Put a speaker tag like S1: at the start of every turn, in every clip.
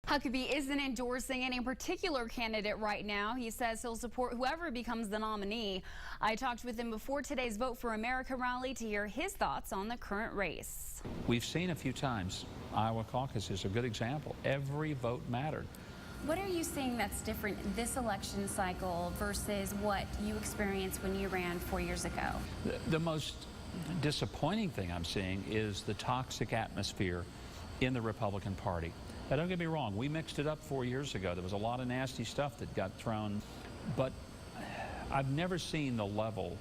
S1: Huckabee isn't endorsing any particular candidate right now. He says he'll support whoever becomes the nominee. I talked with him before today's Vote for America rally to hear his thoughts on the current race.
S2: We've seen a few times. Iowa caucus is a good example. Every vote mattered.
S1: What are you seeing that's different this election cycle versus what you experienced when you ran 4 years ago?
S2: The most disappointing thing I'm seeing is the toxic atmosphere in the Republican Party. Now, don't get me wrong, we mixed it up 4 years ago. There was a lot of nasty stuff that got thrown, but I've never seen the level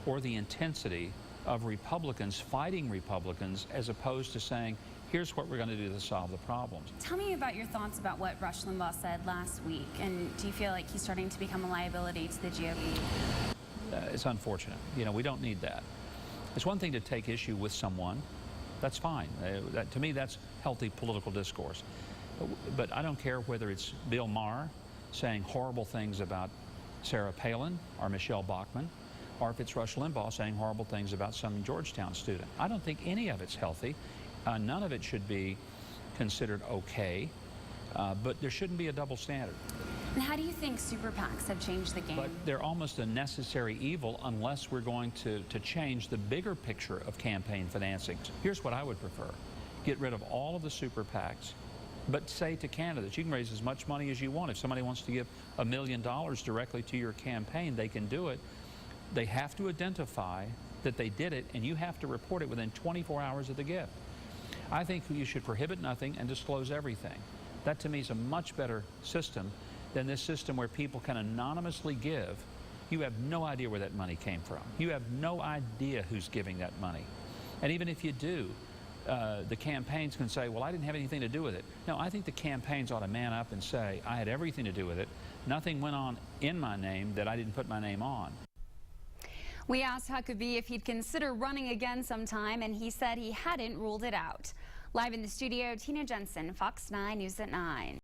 S2: or the intensity of Republicans fighting Republicans as opposed to saying, here's what we're going to do to solve the problems.
S1: Tell me about your thoughts about what Rush Limbaugh said last week, and do you feel like he's starting to become a liability to the GOP?
S2: It's unfortunate. You know, we don't need that. It's one thing to take issue with someone. That's fine. To me, that's healthy political discourse. But I don't care whether it's Bill Maher saying horrible things about Sarah Palin or Michelle Bachmann, or if it's Rush Limbaugh saying horrible things about some Georgetown student. I don't think any of it's healthy. None of it should be considered okay, but there shouldn't be a double standard.
S1: And how do you think super PACs have changed the game?
S2: But they're almost a necessary evil unless we're going to change the bigger picture of campaign financing. Here's what I would prefer. Get rid of all of the super PACs, but say to candidates, you can raise as much money as you want. If somebody wants to give $1 million directly to your campaign, they can do it. They have to identify that they did it, and you have to report it within 24 hours of the gift. I think you should prohibit nothing and disclose everything. That to me is a much better system than this system where people can anonymously give. You have no idea where that money came from. You have no idea who's giving that money. And even if you do, the campaigns can say, well, I didn't have anything to do with it. No, I think the campaigns ought to man up and say, I had everything to do with it. Nothing went on in my name that I didn't put my name on.
S1: We asked Huckabee if he'd consider running again sometime, and he said he hadn't ruled it out. Live in the studio, Tina Jensen, Fox 9 News at 9.